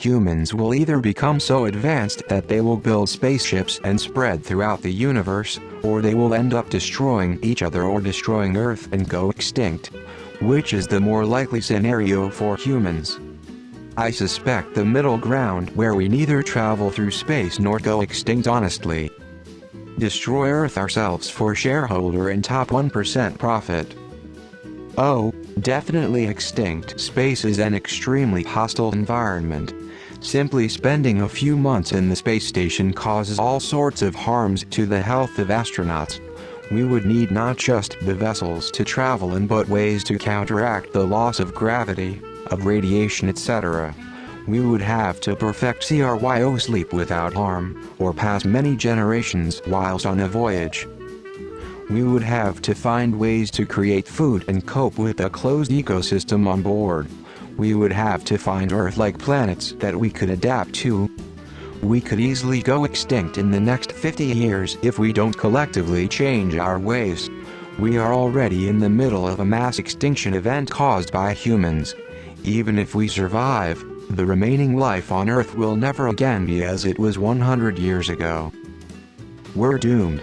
Humans will either become so advanced that they will build spaceships and spread throughout the universe, or they will end up destroying each other or destroying Earth and go extinct. Which is the more likely scenario for humans? I suspect the middle ground, where we neither travel through space nor go extinct honestly. Destroy Earth ourselves for shareholder and top 1% profit. Oh, definitely extinct. Space is an extremely hostile environment. Simply spending a few months in the space station causes all sorts of harms to the health of astronauts. We would need not just the vessels to travel in but ways to counteract the loss of gravity, of radiation, etc. We would have to perfect cryo sleep without harm, or pass many generations whilst on a voyage. We would have to find ways to create food and cope with a closed ecosystem on board. We would have to find Earth-like planets that we could adapt to. We could easily go extinct in the next 50 years if we don't collectively change our ways. We are already in the middle of a mass extinction event caused by humans. Even if we survive, the remaining life on Earth will never again be as it was 100 years ago. We're doomed.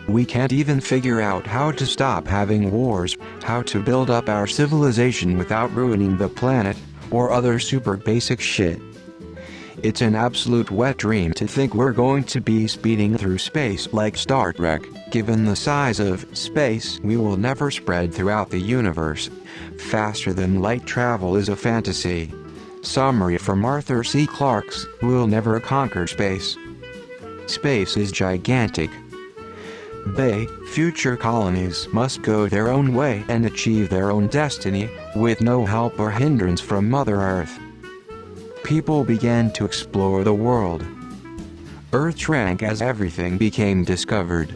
We can't even figure out how to stop having wars, how to build up our civilization without ruining the planet, or other super basic shit. It's an absolute wet dream to think we're going to be speeding through space like Star Trek. Given the size of space, we will never spread throughout the universe. Faster than light travel is a fantasy. Summary from Arthur C. Clarke's We'll Never Conquer Space. Space is gigantic. They, future colonies, must go their own way and achieve their own destiny, with no help or hindrance from Mother Earth. People began to explore the world. Earth shrank as everything became discovered.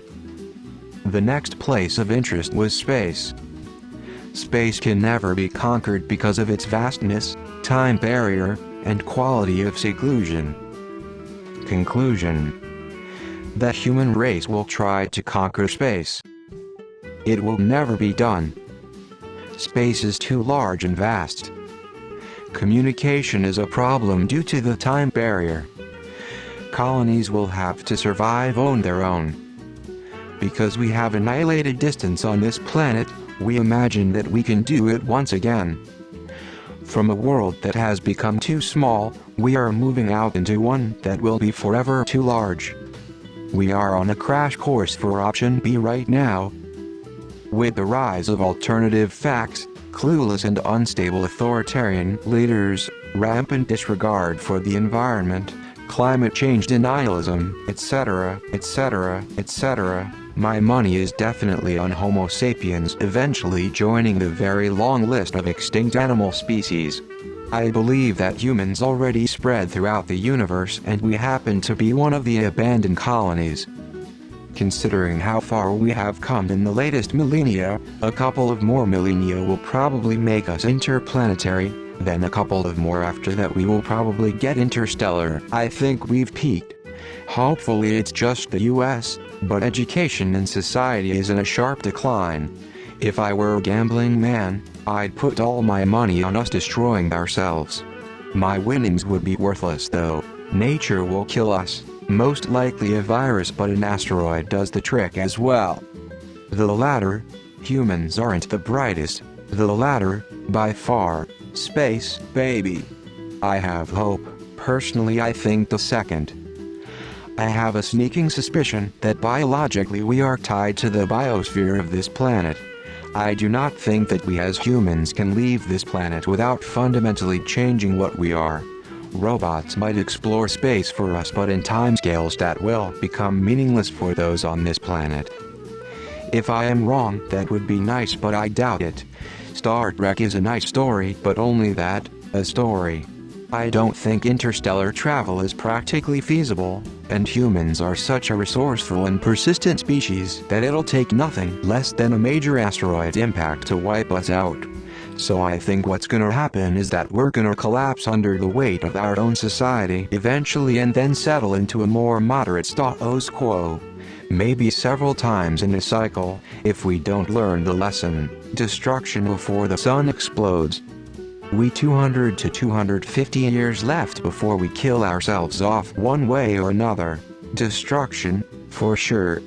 The next place of interest was space. Space can never be conquered because of its vastness, time barrier, and quality of seclusion. Conclusion: the human race will try to conquer space. It will never be done. Space is too large and vast. Communication is a problem due to the time barrier. Colonies will have to survive on their own. Because we have annihilated distance on this planet, we imagine that we can do it once again. From a world that has become too small, we are moving out into one that will be forever too large. We are on a crash course for option B right now. With the rise of alternative facts, clueless and unstable authoritarian leaders, rampant disregard for the environment, climate change denialism, etc., etc., etc., my money is definitely on Homo sapiens eventually joining the very long list of extinct animal species. I believe that humans already spread throughout the universe and we happen to be one of the abandoned colonies. Considering how far we have come in the latest millennia, a couple of more millennia will probably make us interplanetary, then a couple of more after that we will probably get interstellar. I think we've peaked. Hopefully it's just the US, but education and society is in a sharp decline. If I were a gambling man, I'd put all my money on us destroying ourselves. My winnings would be worthless though. Nature will kill us. Most likely a virus, but an asteroid does the trick as well. The latter, humans aren't the brightest. The latter, by far, space, baby. I have hope. Personally I think the second. I have a sneaking suspicion that biologically we are tied to the biosphere of this planet. I do not think that we as humans can leave this planet without fundamentally changing what we are. Robots might explore space for us, but in timescales that will become meaningless for those on this planet. If I am wrong, that would be nice, but I doubt it. Star Trek is a nice story, but only that, a story. I don't think interstellar travel is practically feasible, and humans are such a resourceful and persistent species that it'll take nothing less than a major asteroid impact to wipe us out. So I think what's gonna happen is that we're gonna collapse under the weight of our own society eventually and then settle into a more moderate status quo. Maybe several times in a cycle, if we don't learn the lesson, destruction before the sun explodes. We 200 to 250 years left before we kill ourselves off one way or another. Destruction, for sure.